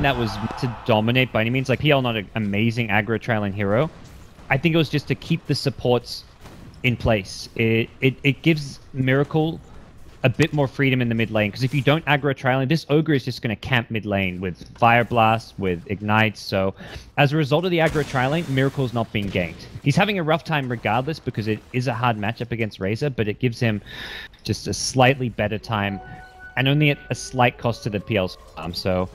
even that was to dominate by any means. Like, PL not an amazing aggro trailing hero. I think it was just to keep the supports in place. It gives Miracle a bit more freedom in the mid lane, because if you don't aggro trailing, this Ogre is just going to camp mid lane with Fire Blast, with Ignites. So as a result of the aggro trailing, Miracle's not being ganked. He's having a rough time regardless, because it is a hard matchup against Razor, but it gives him just a slightly better time, and only at a slight cost to the PL's farm. So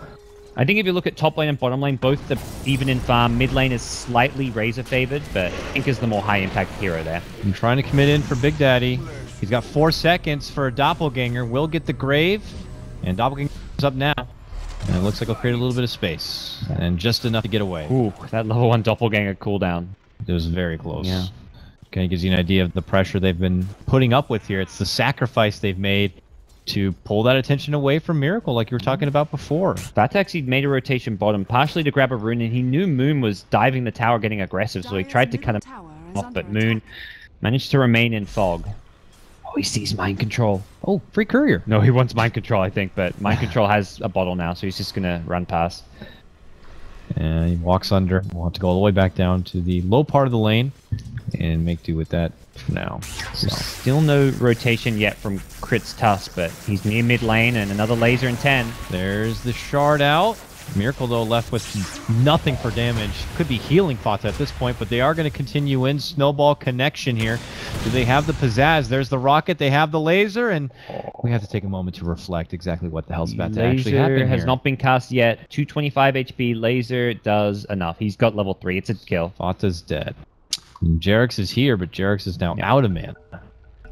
I think if you look at top lane and bottom lane, both are even in farm. Mid lane is slightly Razor favored, but I think is the more high impact hero there. I'm trying to commit in for Big Daddy. He's got 4 seconds for a Doppelganger. Will get the Grave, and Doppelganger's up now. And it looks like he'll create a little bit of space, and just enough to get away. Ooh, that level 1 Doppelganger cooldown. It was very close. Yeah. Kind of gives you an idea of the pressure they've been putting up with here. It's the sacrifice they've made to pull that attention away from Miracle, like you were talking about before. Vatex, he'd made a rotation bottom, partially to grab a rune, and he knew Moon was diving the tower, getting aggressive, so he tried to cut him off, but Moon managed to remain in fog. Oh, he sees Mind Control. Oh, free courier. No, he wants Mind Control, I think, but Mind Control has a bottle now, so he's just going to run past. And he walks under. We'll have to go all the way back down to the low part of the lane and make do with that for now. So. Still no rotation yet from Crit's Tusk, but he's near mid lane, and another laser in 10. There's the shard out. Miracle, though, left with nothing for damage. Could be healing Fata at this point, but they are going to continue in. Snowball connection here. Do they have the pizzazz? There's the rocket. They have the laser, and we have to take a moment to reflect exactly what the hell's about to actually happen here. Laser has not been cast yet. 225 HP. Laser does enough. He's got level 3. It's a kill. Fata's dead. Jerix is here, but Jerix is now out of mana.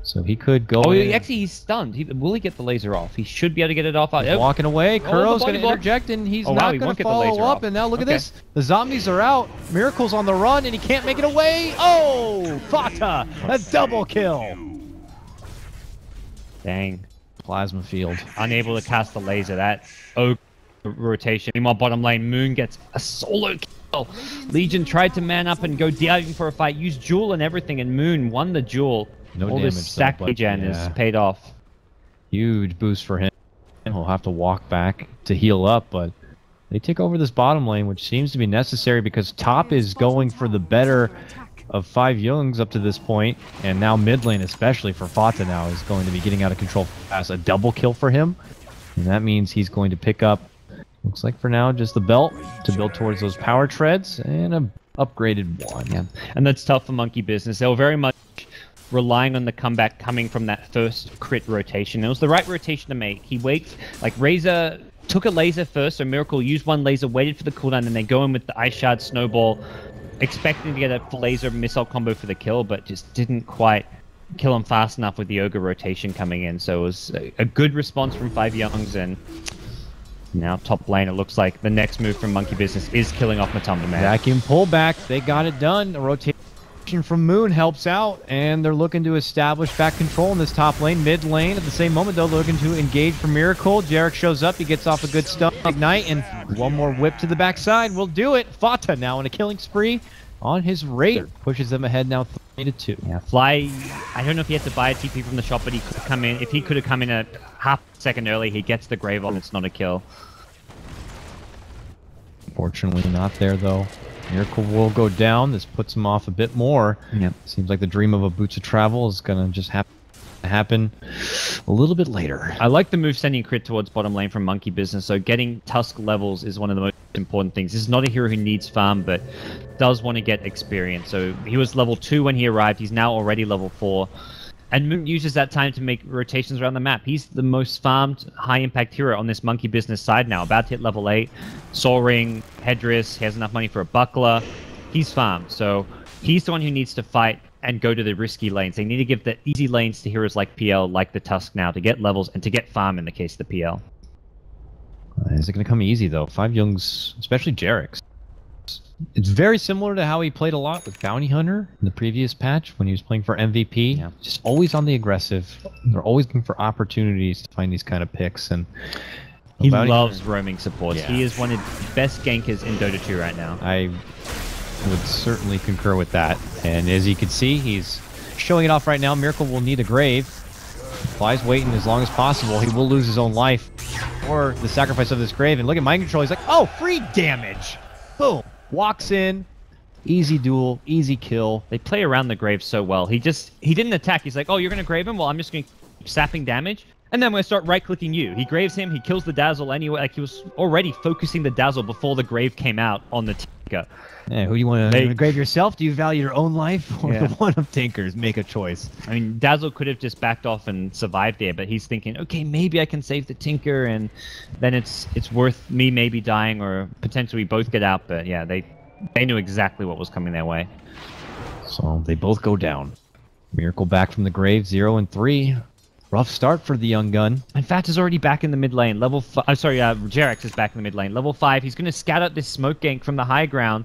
So he could go. Oh, actually, he's stunned. Will he get the laser off? He should be able to get it off. Walking away. Kuro's going to interject, and he's not going to follow up. And now look at this. The zombies are out. Miracle's on the run, and he can't make it away. Oh, Fata, a double kill. Dang. Plasma field. Unable to cast the laser. That rotation. Meanwhile, bottom lane, Moon gets a solo kill. Legion tried to man up and go diving for a fight. Use Jewel and everything, and Moon won the Jewel. No all damage, this stack regen is paid off. Huge boost for him. He'll have to walk back to heal up, but they take over this bottom lane, which seems to be necessary because top is going for the better of 5JuNGz up to this point, and now mid lane, especially for Fata now, is going to be getting out of control fast. A double kill for him, and that means he's going to pick up, looks like for now, just the belt to build towards those power treads and a upgraded one. Yeah, and that's tough for Monkey Business. They were very much relying on the comeback coming from that first crit rotation. It was the right rotation to make. He waits, like Razor took a laser first, so Miracle used one laser, waited for the cooldown, and they go in with the Ice Shard Snowball, expecting to get a laser missile combo for the kill, but just didn't quite kill him fast enough with the Ogre rotation coming in. So it was a good response from 5JuNGz, and now top lane, it looks like the next move from Monkey Business is killing off Matumba Man. Vacuum pullback, they got it done. A rotation from Moon helps out, and they're looking to establish back control in this top lane. Mid lane, at the same moment, though, looking to engage for Miracle. Jarek shows up, he gets off a good stun, Ignite, and one more whip to the backside will do it. Fata now in a killing spree on his Raider. Pushes them ahead now 3-2. Yeah, Fly, I don't know if he had to buy a TP from the shop, but he could come in. If he could have come in a half second early, he gets the Grave on. It's not a kill. Fortunately not there, though. Miracle will go down. This puts him off a bit more. Yep. Seems like the dream of a Boots of Travel is going to just happen a little bit later. I like the move sending crit towards bottom lane from Monkey Business. So getting Tusk levels is one of the most important things. This is not a hero who needs farm, but does want to get experience. So he was level 2 when he arrived. He's now already level 4. And Moon uses that time to make rotations around the map. He's the most farmed, high-impact hero on this Monkey Business side now. About to hit level 8. Soul Ring, Headrest, he has enough money for a Buckler. He's farmed, so he's the one who needs to fight and go to the risky lanes. They need to give the easy lanes to heroes like PL, like the Tusk now, to get levels and to get farm in the case of the PL. Is it going to come easy, though? 5JuNGz, especially Jerix. It's very similar to how he played a lot with Bounty Hunter in the previous patch when he was playing for MVP. Yeah. Just always on the aggressive. They're always looking for opportunities to find these kind of picks. And he loves roaming supports. Yeah. He is one of the best gankers in Dota 2 right now. I would certainly concur with that. And as you can see, he's showing it off right now. Miracle will need a Grave. Fly's waiting as long as possible. He will lose his own life. or the sacrifice of this grave. And look at mind control. He's like, oh, free damage. Boom. Walks in. Easy duel, easy kill. They play around the grave so well. He didn't attack. He's like, oh, you're going to grave him? Well, I'm just going to keep sapping damage. And then I'm going to start right-clicking you. He graves him. He kills the Dazzle anyway. Like, he was already focusing the Dazzle before the grave came out on the Tinker. Yeah, who do you want to grave yourself? Do you value your own life or the one of Tinker's? Make a choice. I mean, Dazzle could have just backed off and survived there, but he's thinking, okay, maybe I can save the Tinker, and then it's worth me maybe dying, or potentially both get out. But yeah, they knew exactly what was coming their way. So they both go down. Miracle back from the grave, 0 and 3. Rough start for the young gun. And Fat is already back in the mid lane. Level 5. Jarex is back in the mid lane. Level 5. He's going to scout out this smoke gank from the high ground.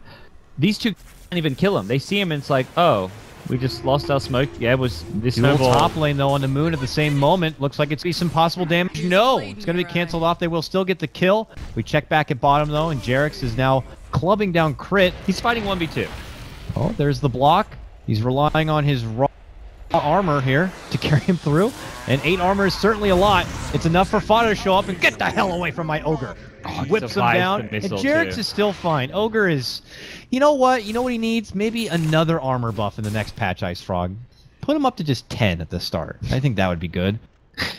These two can't even kill him. They see him and it's like, oh, we just lost our smoke. Yeah, it was this snowball. Top lane though on the moon at the same moment. Looks like it's going to be some possible damage. No, it's going to be canceled off. They will still get the kill. We check back at bottom though, and Jarex is now clubbing down Crit. He's fighting 1v2. Oh, there's the block. He's relying on his raw armor here to carry him through. And 8 armor is certainly a lot. It's enough for Fata to show up and get the hell away from my Ogre. Oh, whips him down. And Jarex is still fine. Ogre is... You know what? You know what he needs? Maybe another armor buff in the next patch, Ice Frog. Put him up to just 10 at the start. I think that would be good.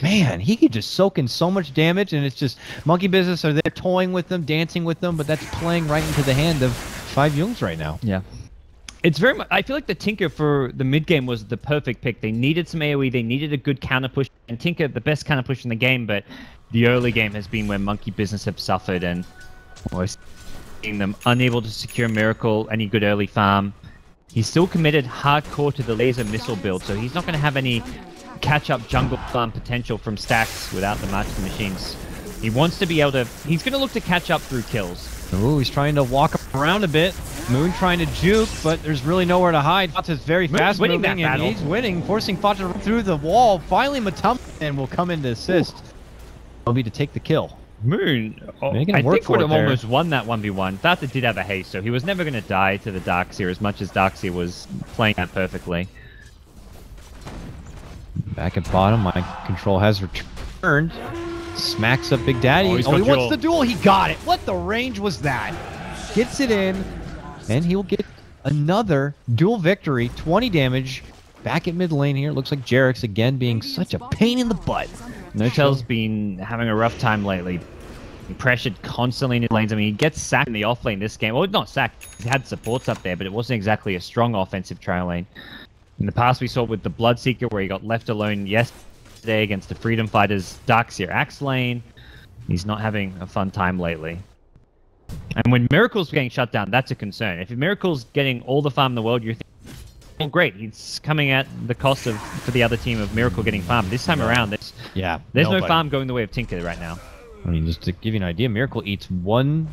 Man, he could just soak in so much damage, and it's just Monkey Business are there toying with them, dancing with them, but that's playing right into the hand of 5JuNGz right now. Yeah. It's very much... I feel like the Tinker for the mid game was the perfect pick. They needed some AoE, they needed a good counter push, and Tinker, the best counter push in the game, but the early game has been where Monkey Business have suffered, and we're seeing them unable to secure Miracle, any good early farm. He's still committed hardcore to the laser missile build, so he's not going to have any catch-up jungle farm potential from stacks without the Master Machines. He wants to be able to... He's going to look to catch up through kills. Ooh, he's trying to walk around a bit. Moon trying to juke, but there's really nowhere to hide. Fata's very fast moving, and he's winning, forcing Fata to run through the wall. Finally, Matum will come in to assist. It'll be to take the kill. Moon, I think would have almost won that 1v1. Fata did have a haste, so he was never going to die to the Darkseer as much as Darkseer was playing that perfectly. Back at bottom, my control has returned. Smacks up Big Daddy. Oh, he wants the duel. He got it. What the range was that? Gets it in, and he'll get another duel victory. 20 damage. Back at mid lane here. Looks like Jarex again being such a pain in the butt. No-Tell's been having a rough time lately. He pressured constantly in his lanes. I mean, he gets sacked in the off lane this game. Well, not sacked. He had supports up there, but it wasn't exactly a strong offensive trail lane. In the past, we saw with the Bloodseeker where he got left alone yesterday against the Freedom Fighters Darkseer Axe lane. He's not having a fun time lately. And when Miracle's getting shut down, that's a concern. If Miracle's getting all the farm in the world, you're thinking, well, great, he's coming at the cost of, for the other team, of Miracle getting farmed. This time around, there's no farm going the way of Tinker right now. I mean, just to give you an idea, Miracle eats one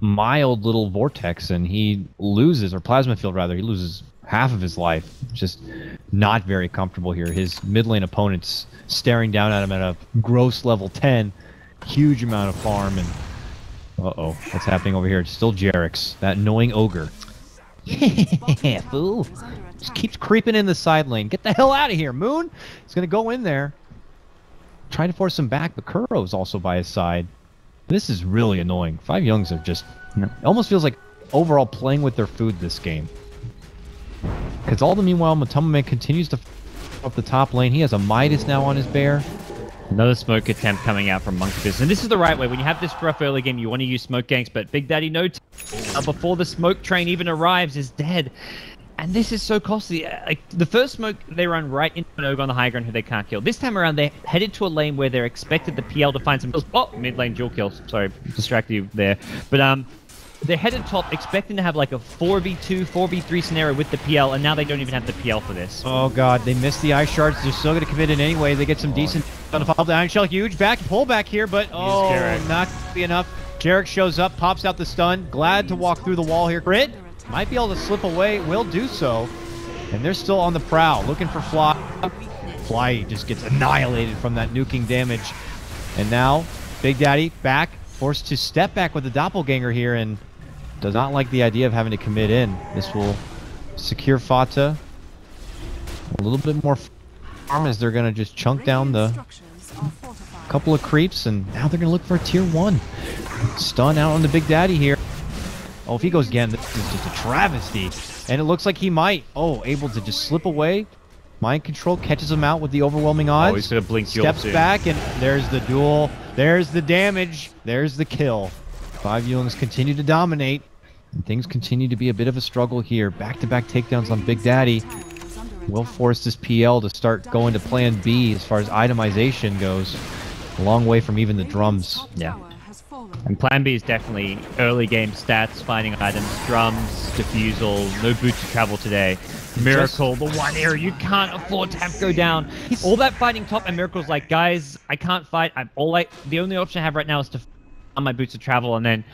mild little vortex and he loses, or plasma field rather, he loses half of his life. Just not very comfortable here. His mid lane opponent's staring down at him at a gross level 10. Huge amount of farm, and uh-oh, what's happening over here? It's still Jarex, that annoying ogre. Yeah, fool. Just keeps creeping in the side lane. Get the hell out of here, Moon! He's gonna go in there. Trying to force him back, but Kuro's also by his side. This is really annoying. 5JuNGz are just... It almost feels like overall playing with their food this game. Because all the meanwhile, Matumame continues to up the top lane. He has a Midas now on his bear. Another smoke attempt coming out from Monkey Business. And this is the right way. When you have this rough early game, you want to use smoke ganks, but Big Daddy before the smoke train even arrives is dead. And this is so costly. Like, the first smoke, they run right into an Ogre on the high ground who they can't kill. This time around, they're headed to a lane where they're expected the PL to find some kills. Oh, mid lane dual kills. Sorry, distracted you there. But they're headed top, expecting to have like a 4v2, 4v3 scenario with the PL, and now they don't even have the PL for this. Oh god, they missed the ice shards. They're still going to commit it anyway. They get some decent on the follow. The Iron Shell, huge pull back here, but oh, not gonna be enough. Jarex shows up, pops out the stun. Glad to walk through the wall here. Crit might be able to slip away, will do so. And they're still on the prowl, looking for Fly. Fly just gets annihilated from that nuking damage. And now, Big Daddy back, forced to step back with the Doppelganger here, and does not like the idea of having to commit in. This will secure Fata a little bit more farm as they're going to just chunk down the couple of creeps, and now they're going to look for a tier 1. Stun out on the Big Daddy here. Oh, if he goes again, this is just a travesty. And it looks like he might. Oh, able to just slip away. Mind control catches him out with the overwhelming odds. Oh, he's going to blink Steps back, and there's the duel. There's the damage. There's the kill. 5JuNGz continue to dominate. And things continue to be a bit of a struggle here. Back-to-back takedowns on Big Daddy. Will force this PL to start going to plan B as far as itemization goes. A long way from even the drums. Yeah. And plan B is definitely early game stats, finding items, drums, defusal, no boots to travel today. Miracle, the one area you can't afford to have go down. All that fighting top, and Miracle's like, guys, I can't fight. The only option I have right now is to farm my boots to travel, and then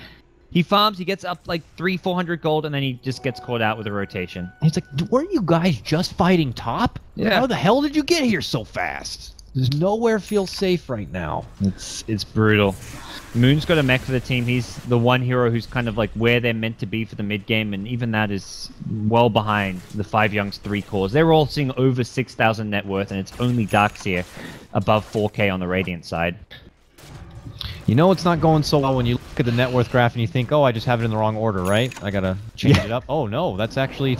he farms, he gets up like 300-400 gold, and then he just gets caught out with a rotation. He's like, weren't you guys just fighting top? Yeah. How the hell did you get here so fast? There's nowhere feels safe right now. It's brutal. Moon's got a mech for the team. He's the one hero who's kind of like where they're meant to be for the mid game, and even that is well behind the 5JuNGz 3 cores. They're all seeing over 6,000 net worth, and it's only Darkseer above 4K on the Radiant side. You know it's not going so well when you look at the net worth graph and you think, oh, I just have it in the wrong order, right? I gotta change it up. Oh no, that's actually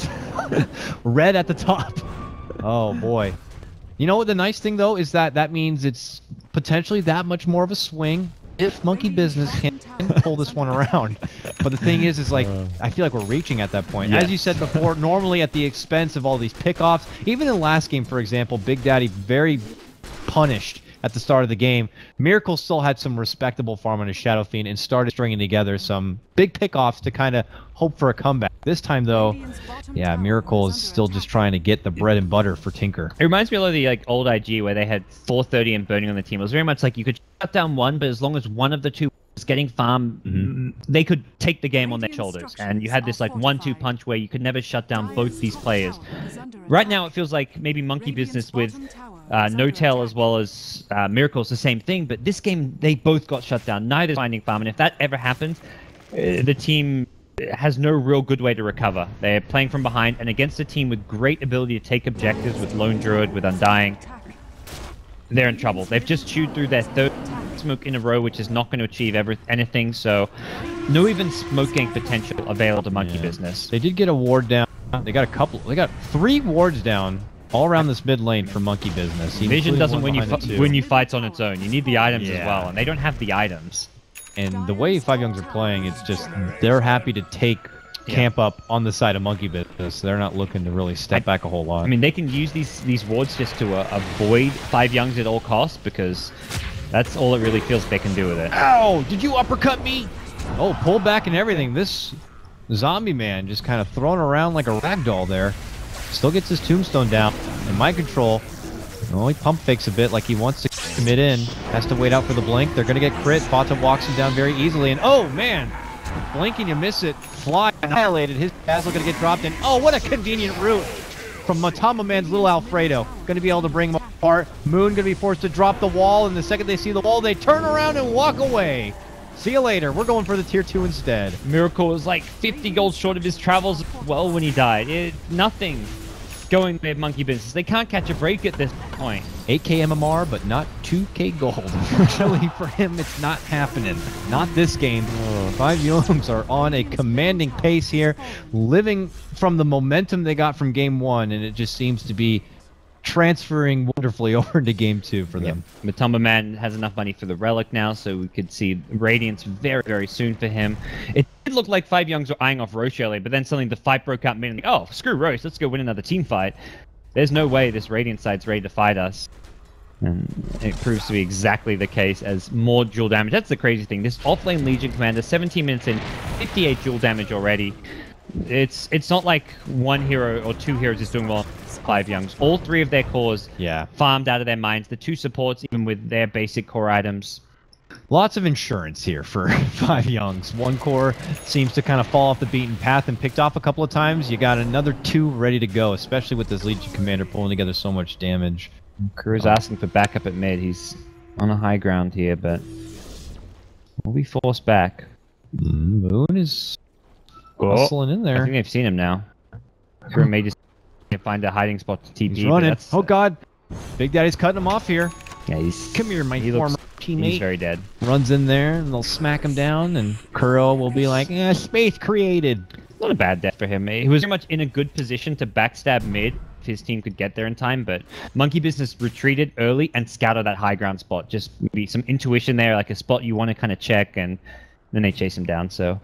red at the top. Oh boy. You know what the nice thing though is that means it's potentially that much more of a swing if Monkey Business can pull this one around. But the thing is like, I feel like we're reaching at that point. Yeah. As you said before, normally at the expense of all these pickoffs, even in the last game, for example, Big Daddy very punished at the start of the game. Miracle still had some respectable farm on his Shadow Fiend and started stringing together some big pickoffs to kind of hope for a comeback. This time, though, yeah, Miracle is still just trying to get the bread and butter for Tinker. It reminds me a lot of the like old IG where they had 430 and Burning on the team. It was very much like you could shut down one, but as long as one of the two was getting farm, they could take the game on their shoulders. And you had this like 1-2 punch where you could never shut down both these players. Right now, it feels like maybe Monkey Business with No Tail as well as Miracle's the same thing, but this game they both got shut down. Neither's finding farm, and if that ever happens, the team has no real good way to recover. They're playing from behind, and against a team with great ability to take objectives with Lone Druid, with Undying, they're in trouble. They've just chewed through their third smoke in a row, which is not going to achieve anything, so no even smoke gang potential available to Monkey Business. They did get a ward down. They got 3 wards down all around this mid lane for Monkey Business. Vision doesn't win you fights on its own. You need the items as well, and they don't have the items. And the way 5JuNGz are playing, it's just they're happy to take camp up on the side of Monkey Business. They're not looking to really step back a whole lot. I mean, they can use these wards just to avoid 5JuNGz at all costs, because that's all it really feels they can do with it. Ow! Did you uppercut me? Oh, pull back and everything. This zombie man just kind of thrown around like a ragdoll there. Still gets his tombstone down. And mind control, only pump fakes a bit like he wants to commit in. Has to wait out for the blink. They're going to get crit. Bottom walks him down very easily. And oh, man. Blink and you miss it. Fly annihilated. His Dazzle going to get dropped in. Oh, what a convenient route from Matama Man's little Alfredo. Going to be able to bring him apart. Moon going to be forced to drop the wall. And the second they see the wall, they turn around and walk away. See you later. We're going for the tier 2 instead. Miracle was like 50 gold short of his travels well when he died. Nothing going with Monkey Business. They can't catch a break at this point. 8k MMR, but not 2k gold. Unfortunately for him, it's not happening. Not this game. 5JuNGz are on a commanding pace here, living from the momentum they got from game 1, and it just seems to be transferring wonderfully over into game 2 for them. Matamba Man has enough money for the relic now, so we could see Radiance very, very soon for him. It did look like 5JuNGz were eyeing off Roche early, but then suddenly the fight broke out mid, and oh, screw Roche, let's go win another team fight. There's no way this Radiant side's ready to fight us. And it proves to be exactly the case, as more dual damage. That's the crazy thing. This offlane Legion Commander, 17 minutes in, 58 dual damage already. It's not like one hero or two heroes is doing well. 5JuNGz. All 3 of their cores farmed out of their minds. The 2 supports, even with their basic core items. Lots of insurance here for 5JuNGz. 1 core seems to kind of fall off the beaten path and picked off a couple of times. You got another 2 ready to go, especially with this Legion Commander pulling together so much damage. Crew's asking for backup at mid. He's on a high ground here, but will be forced back. Moon is hustling in there. I think they've seen him now. Crew may just find a hiding spot to TP. He's running. Oh god, Big Daddy's cutting him off here. Yeah, he's... Come here, my teammate He's very dead. runs in there and they'll smack him down, and Kuro will be like, space created. Not a bad death for him. He was very much in a good position to backstab mid if his team could get there in time, but Monkey Business retreated early and scouted that high ground spot. Just maybe some intuition there, like a spot you want to kind of check, and then they chase him down. So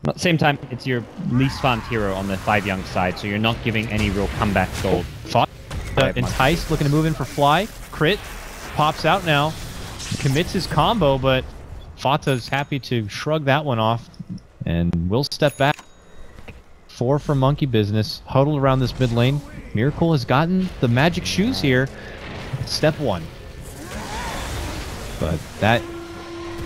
at the same time, it's your least farmed hero on the 5JuNGz side, so you're not giving any real comeback gold. Enticed, looking to move in for fly. Crit, pops out now. Commits his combo, but Fata's happy to shrug that one off. And will step back. 4 for Monkey Business, huddled around this mid lane. Miracle has gotten the magic shoes here. Step 1. But that...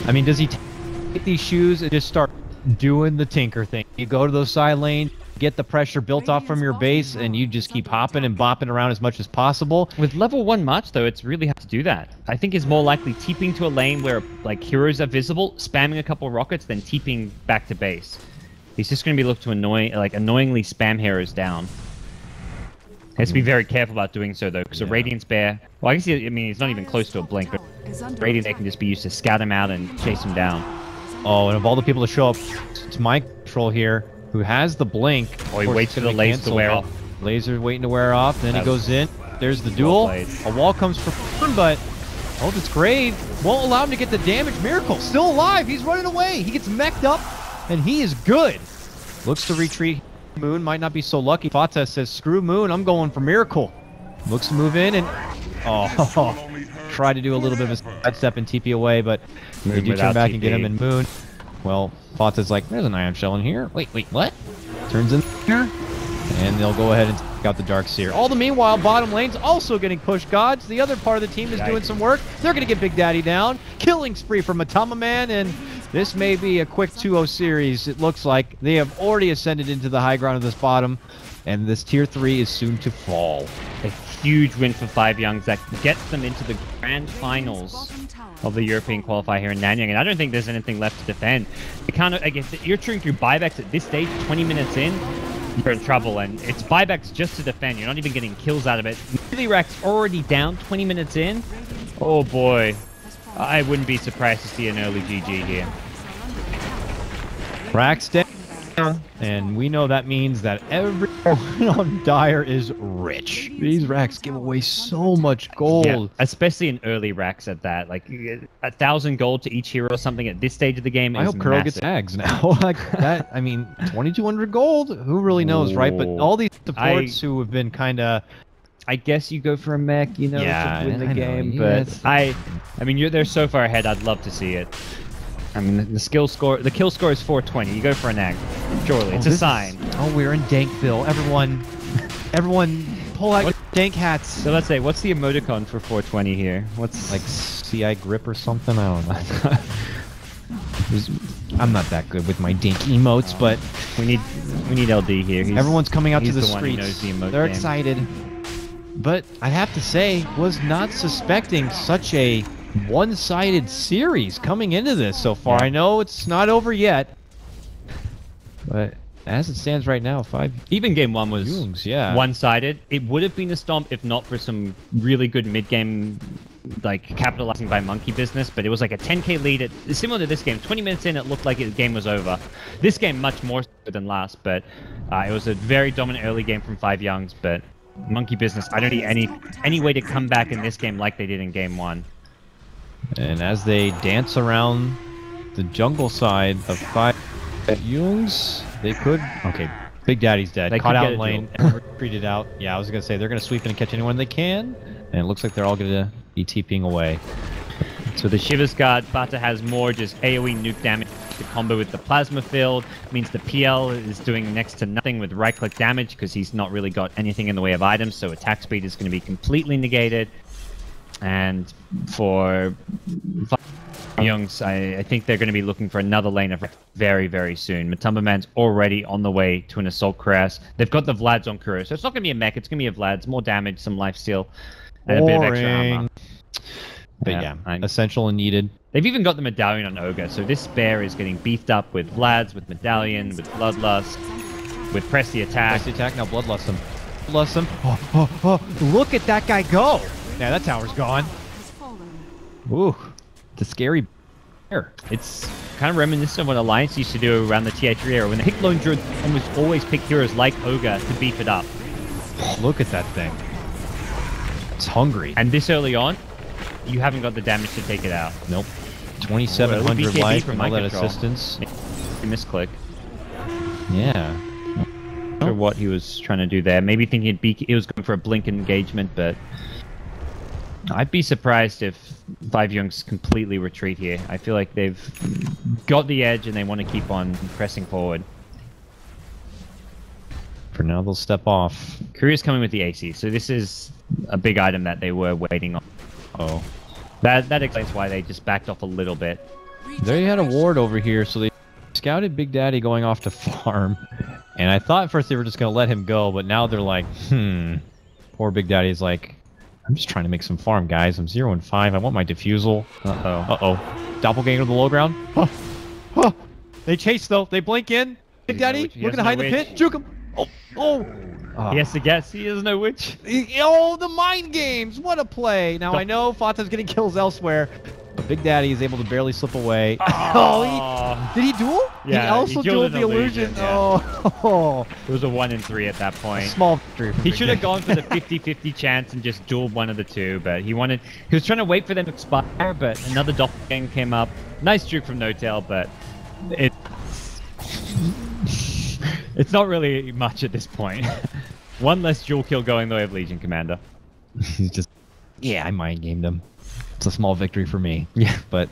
I mean, does he take these shoes and just start doing the Tinker thing? You go to those side lanes, get the pressure built off from your base, and you just keep hopping and bopping around as much as possible. With level 1 March, though, it's really hard to do that. I think it's more likely TPing to a lane where, like, heroes are visible, spamming a couple rockets, than TPing back to base. He's just going to be looking to annoyingly spam heroes down. He has to be very careful about doing so, though, because a Radiance Bear... Well, I guess he's not even close to a blink, but Radiant Bear can just be used to scout him out and chase him down. Oh, and of all the people to show up, it's my control here, who has the blink. Oh, he waits for the laser to wear off. Laser waiting to wear off, then he goes in. There's the duel. A wall comes for fun, but... Oh, this grave won't allow him to get the damage. Miracle still alive. He's running away. He gets mech'd up, and he is good. Looks to retreat. Moon might not be so lucky. Fata says, screw Moon, I'm going for Miracle. Looks to move in, and... Oh, try to do a little bit of a sidestep and TP away, but they do turn back and get him in Moon. Well, Fata's like, there's an ion shell in here. Wait, what? Turns in here, and they'll go ahead and take out the Dark Seer. All the meanwhile, bottom lane's also getting pushed. Gods, the other part of the team is doing some work. They're going to get Big Daddy down. Killing spree from Matama Man, and this may be a quick 2-0 series. It looks like they have already ascended into the high ground of this bottom, and this tier 3 is soon to fall. A huge win for 5JuNGz that gets them into the grand finals of the European qualifier here in Nanyang, and I don't think there's anything left to defend. If you're chewing through buybacks at this stage, 20 minutes in, you're in trouble, and it's buybacks just to defend. You're not even getting kills out of it. Rack's already down 20 minutes in. Oh boy, I wouldn't be surprised to see an early GG here. Rack's down, and we know that means that everyone on Dire is rich. These racks give away so much gold. Yeah, especially in early racks at that. Like 1,000 gold to each hero or something at this stage of the game. I hope Kuro gets tags now. Like that, I mean, 2,200 gold? Who really knows, right? But all these supports who have been kind of... I guess you go for a mech, you know, to win the game. But I mean, they're so far ahead, I'd love to see it. I mean, the kill score is 420. You go for an egg. Surely, it's a sign. We're in Dankville. Everyone, pull out your dank hats. So let's say, what's the emoticon for 420 here? What's like CI grip or something? I don't know. I'm not that good with my dink emotes, but we need LD here. Everyone's coming out to the streets. One who knows the emote They're excited. But I have to say, was not suspecting such a one-sided series coming into this so far. I know it's not over yet, but as it stands right now, even game 1 was JuNGz, one-sided. It would have been a stomp if not for some really good mid-game, like capitalizing by Monkey Business. But it was like a 10k lead. Similar to this game, 20 minutes in, it looked like the game was over. This game much more so than last, but it was a very dominant early game from 5JuNGz. But Monkey Business, I don't see any way to come back in this game like they did in game 1. And as they dance around the jungle side of 5JuNGz, they could... Okay, Big Daddy's dead. They caught out in lane and retreated out. Yeah, I was going to say, they're going to sweep in and catch anyone they can. And it looks like they're all going to be TPing away. So the Shiva's Guard, Bata has more just AoE nuke damage to combo with the Plasma Field. Means the PL is doing next to nothing with right-click damage because he's not really got anything in the way of items. So attack speed is going to be completely negated. And for 5JuNGz, I think they're going to be looking for another lane of very, very soon. Matumba Man's already on the way to an Assault Cuirass. They've got the Vlads on Kuro, so it's not going to be a mech. It's going to be a Vlads. More damage, some lifesteal, and a bit of extra armor. But yeah, essential and needed. They've even got the Medallion on Ogre, so this bear is getting beefed up with Vlads, with Medallion, with Bloodlust, with Press the Attack. Press the Attack, now Bloodlust him. Bloodlust him. Oh, look at that guy go! Yeah, that tower's gone. Ooh. the scary bear. It's kind of reminiscent of what Alliance used to do around the TA3 era when they picked Lone Druid, almost always pick heroes like Ogre to beef it up. Look at that thing. It's hungry. And this early on, you haven't got the damage to take it out. Nope. 2,700 BKB life from and all that control. assistance. Misclick. Yeah. Not sure what he was trying to do there. Maybe thinking he was going for a blink engagement, but I'd be surprised if 5JuNGz completely retreat here. I feel like they've got the edge and they want to keep on pressing forward. For now, they'll step off. Korea's coming with the AC, so this is a big item that they were waiting on. Oh. That explains why they just backed off a little bit. They had a ward over here, so they scouted Big Daddy going off to farm. And I thought at first they were just going to let him go, but now they're like, Poor Big Daddy's like, I'm just trying to make some farm, guys. I'm 0 and 5. I want my defusal. Uh-oh. Uh-oh. Doppelganger to the low ground. They chase, though. They blink in. Big Daddy, we're going to hide the pit. Juke him. Oh. He has to guess. He doesn't know which. Oh, the mind games! What a play! Now I know Fata's getting kills elsewhere, but Big Daddy is able to barely slip away. Did he duel? Yeah, he also he dueled the illusion. Yeah. Oh, It was a 1 in 3 at that point. small victory. For He Big should have Daddy. gone for the 50-50 chance and just dueled one of the two, but he was trying to wait for them to expire, but another doppelganger came up. Nice juke from No-Tail, but it's not really much at this point. One less dual kill going the way of Legion Commander. He's just, yeah, I mind gamed him. It's a small victory for me. Yeah, but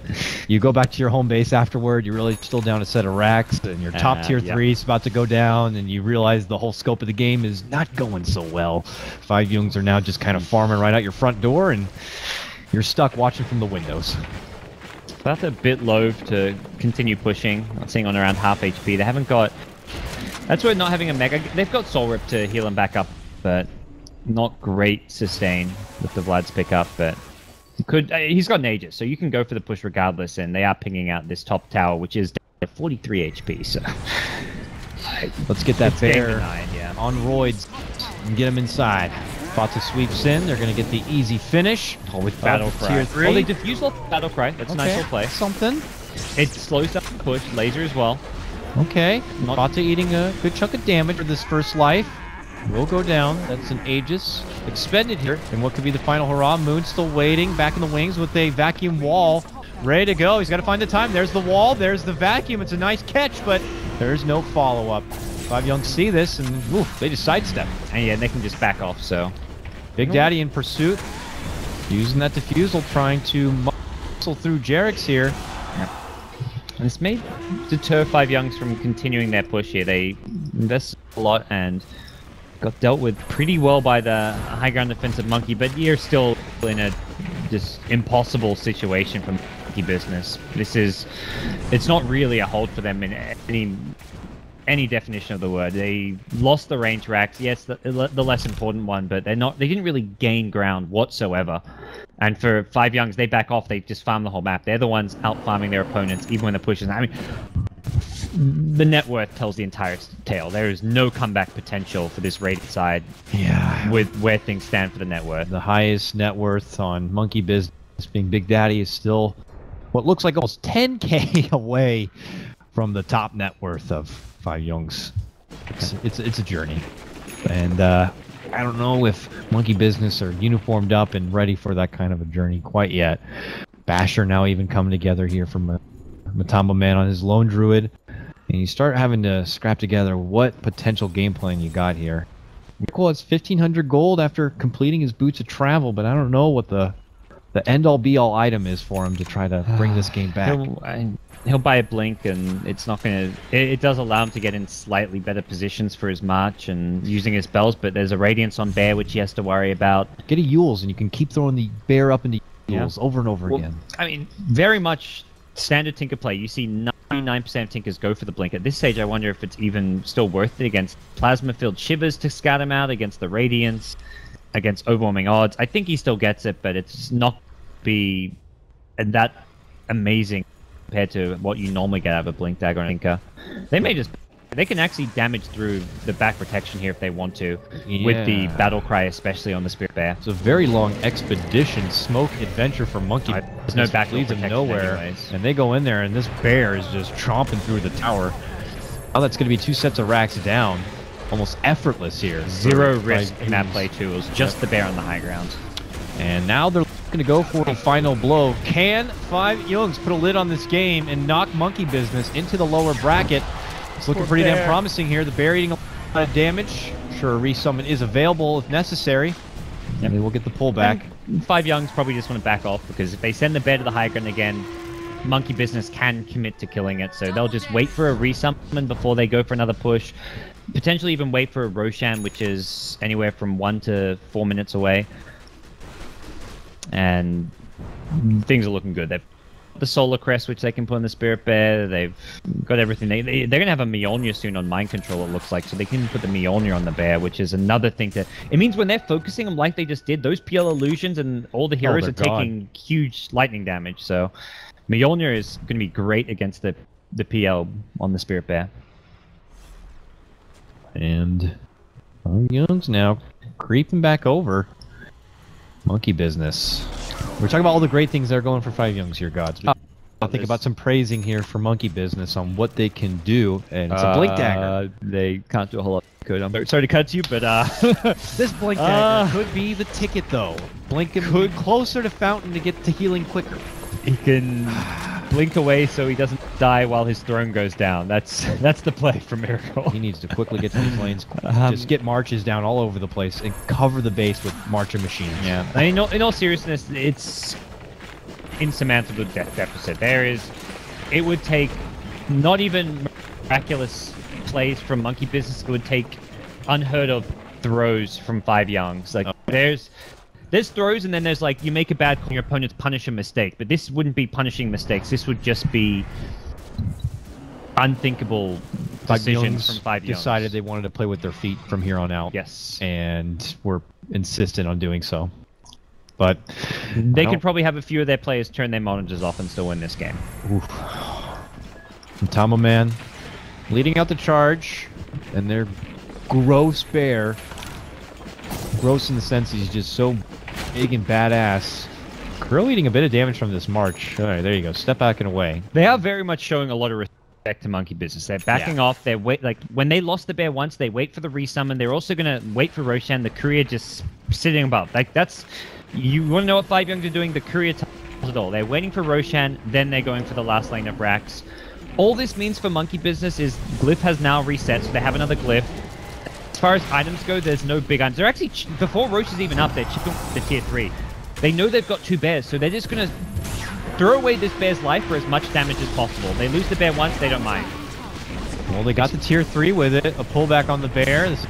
you go back to your home base afterward, you're really still down a set of racks, and your top tier 3 is about to go down, and you realize the whole scope of the game is not going so well. 5JuNGz are now just kind of farming right out your front door, and you're stuck watching from the windows. That's a bit loath to continue pushing. I'm seeing on around half HP. They haven't got... That's where not having a Mega... They've got Soul Rip to heal him back up, but not great sustain with the Vlad's pick up, but... he's got an Aegis, so you can go for the push regardless, and they are pinging out this top tower, which is 43 HP, so... Let's get that bear denied, yeah. on roids and get him inside. Fata sweeps in, they're going to get the easy finish. With Battle Cry. Tier 3. Oh, they diffuse off Battle Cry. That's a nice little play. Something. It slows down the push. Laser as well. Okay. Fata eating a good chunk of damage for this first life. Will go down. That's an Aegis expended here. And what could be the final hurrah? Moon still waiting, back in the wings with a vacuum wall. Ready to go. He's got to find the time. There's the wall. There's the vacuum. It's a nice catch, but there's no follow-up. 5JuNGz see this, and oof, they just sidestep. And yeah, they can just back off, so... Big Daddy in pursuit. Using that defusal, trying to muscle through Jerix here. Yep. And this may deter 5JuNGz from continuing their push here. They invest a lot and got dealt with pretty well by the high ground defensive Monkey, but you're still in a just impossible situation for Monkey business. It's not really a hold for them in any definition of the word. They lost the range racks, yes, the less important one, but they didn't really gain ground whatsoever. And for 5JuNGz, they back off, they just farm the whole map. They're the ones out farming their opponents, even when they're pushing. I mean, the net worth tells the entire tale. There is no comeback potential for this rated side. Yeah. With where things stand for the net worth. The highest net worth on Monkey business being Big Daddy is still what looks like almost 10K away from the top net worth of 5JuNGz. It's a journey, and I don't know if Monkey Business are uniformed up and ready for that kind of a journey quite yet. Basher now even coming together here from Matamba Man on his lone druid, and you start having to scrap together what potential game plan you got here. Nicole has 1,500 gold after completing his Boots of Travel, but I don't know what the end-all be-all item is for him to try to bring this game back. He'll buy a blink, and it's not going to... It does allow him to get in slightly better positions for his march and using his spells, but there's a Radiance on Bear, which he has to worry about. Get a Yules, and you can keep throwing the Bear up into Yules over and over again. I mean, very much standard Tinker play. You see 99% of Tinkers go for the blink. At this stage, I wonder if it's even still worth it against Plasma-filled Shivers to scout him out, against the Radiance, against overwhelming odds. I think he still gets it, but it's not be that amazing compared to what you normally get out of a Blink Dagger and Tinker. They may just They can actually damage through the back protection here if they want to, with the battle cry, especially on the Spirit Bear. It's a very long expedition, smoke adventure for Monkey. There's no back leads them nowhere, anyways. And they go in there, and this bear is just tromping through the tower. Now that's going to be 2 sets of racks down, almost effortless here. Zero risk in that play too. It was just the bear on the high ground. And now they're going to go for the final blow. Can 5JuNGz put a lid on this game and knock Monkey Business into the lower bracket? It's looking pretty damn promising here. The bear eating a lot of damage. Sure, a resummon is available if necessary. And they will get the pullback. 5JuNGz probably just want to back off, because if they send the bear to the high ground again, Monkey Business can commit to killing it. So they'll just wait for a resummon before they go for another push. Potentially even wait for a Roshan, which is anywhere from 1 to 4 minutes away. And things are looking good. They've the Solar Crest, which they can put on the Spirit Bear. They've got everything. They're going to have a Mjolnir soon on Mind Control, it looks like. So they can put the Mjolnir on the bear, which is another thing to... It means when they're focusing them like they just did, those PL illusions and all the heroes are taking huge lightning damage. So Mjolnir is going to be great against the PL on the Spirit Bear. And 5JuNGz now creeping back over. Monkey Business. We're talking about all the great things that are going for 5JuNGz here, Gods. I'll think about some praising here for Monkey Business on what they can do, and it's a Blink Dagger. They can't do a whole lot. I'm sorry to cut you, but this Blink Dagger could be the ticket, though. Blink could closer to Fountain to get to healing quicker. He can blink away so he doesn't die while his throne goes down. That's the play for Miracle. He needs to quickly get to these lanes, just get marches down all over the place, and cover the base with marcher machines. Yeah, I mean, in all seriousness, it's insurmountable deficit. It would take not even miraculous plays from Monkey Business. It would take unheard of throws from 5JuNGz. Like there's throws, and then there's like you make a bad call, your opponents punish a mistake. But this wouldn't be punishing mistakes. This would just be unthinkable decisions from 5JuNGz. Decided they wanted to play with their feet from here on out. Yes, and were insistent on doing so. But they could probably have a few of their players turn their monitors off and still win this game. Tama Man leading out the charge, and their gross bear. Gross in the sense he's just so big and badass. Crow eating a bit of damage from this march. All right, there you go. Step back and away. They are very much showing a lot of respect to Monkey Business. They're backing off. They're like when they lost the bear once, they wait for the resummon. They're also gonna wait for Roshan. The courier just sitting above. Like that's. You want to know what 5JuNGz are doing? The courier tells it all. They're waiting for Roshan, then they're going for the last lane of racks. All this means for Monkey Business is Glyph has now reset, so they have another Glyph. As far as items go, there's no big items. They're actually, before Roche is even up, they're chipping the tier 3. They know they've got 2 bears, so they're just going to throw away this bear's life for as much damage as possible. They lose the bear once, they don't mind. Well, they got the tier 3 with it. A pullback on the bear. This is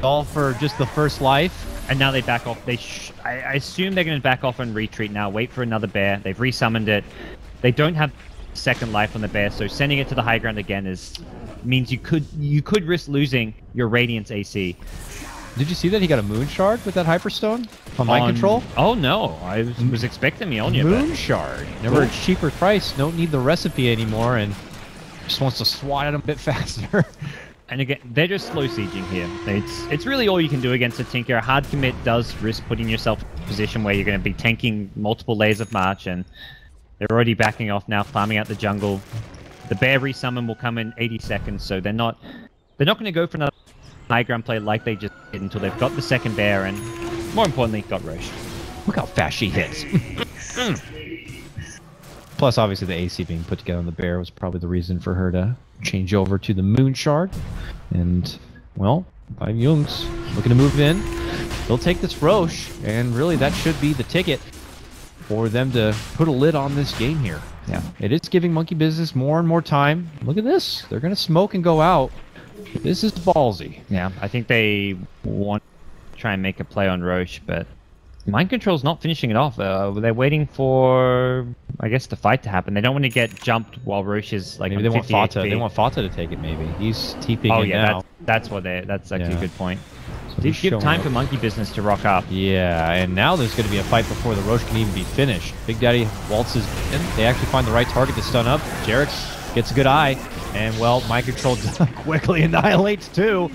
all for just the first life. And now they back off. I assume they're going to back off and retreat now. Wait for another bear. They've resummoned it. They don't have second life on the bear, so sending it to the high ground again means you could risk losing your Radiance AC. Did you see that he got a Moon Shard with that Hyperstone on Mind Control? Oh no, I was expecting Mjolnir. Moon Shard. Never a cheaper price. Don't need the recipe anymore, and just wants to swat at him a bit faster. And again, they're just slow sieging here. It's really all you can do against a Tinker. A hard commit does risk putting yourself in a position where you're going to be tanking multiple layers of March, and they're already backing off now, farming out the jungle. The bear resummon will come in 80 seconds, so they're not going to go for another high ground play like they just did until they've got the second bear and, more importantly, got Roche. Look how fast she hits. Plus, obviously, the AC being put together on the bear was probably the reason for her to change over to the Moon Shard. And, well, 5JuNGz looking to move in. They'll take this Roche, and really that should be the ticket for them to put a lid on this game here. Yeah, it is giving Monkey Business more and more time. Look at this. They're going to smoke and go out. This is ballsy. Yeah, I think they want to try and make a play on Roche, but Mind Control's not finishing it off. They're waiting for, I guess, the fight to happen. They don't want to get jumped while Roche is like. Maybe they want Fata. They want Fata to take it. Maybe he's TPing. Oh it yeah, now. That's actually a good point. So did give time for Monkey Business to rock up. Yeah, and now there's going to be a fight before the Roche can even be finished. Big Daddy waltzes in. They actually find the right target to stun up. Jarek's Gets a good eye. And, well, Mind Control quickly annihilates, too.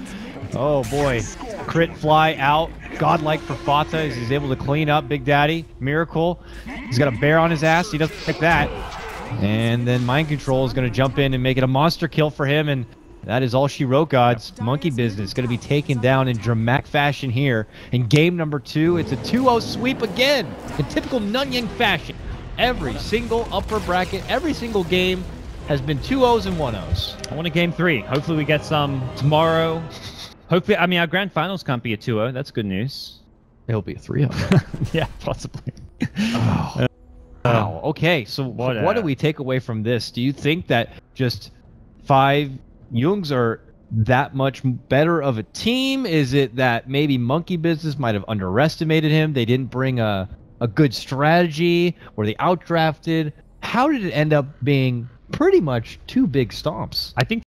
Oh, boy. Crit fly out. Godlike for Fata as he's able to clean up Big Daddy. Miracle. He's got a bear on his ass. He doesn't pick that. And then Mind Control is going to jump in and make it a monster kill for him. And that is all she wrote, gods. Monkey Business going to be taken down in dramatic fashion here. In game number 2, it's a 2-0 sweep again. In typical Nanyang fashion. Every single upper bracket, every single game has been 2-0s and 1-0s. I want a game 3. Hopefully we get some tomorrow. Hopefully, I mean, our grand finals can't be a 2-0. That's good news. It'll be a 3-0. Yeah, possibly. Oh. Wow. Okay, so what do we take away from this? Do you think that just 5JuNGz are that much better of a team? Is it that maybe Monkey Business might have underestimated him? They didn't bring a good strategy? Were they outdrafted? How did it end up being pretty much 2 big stomps? I think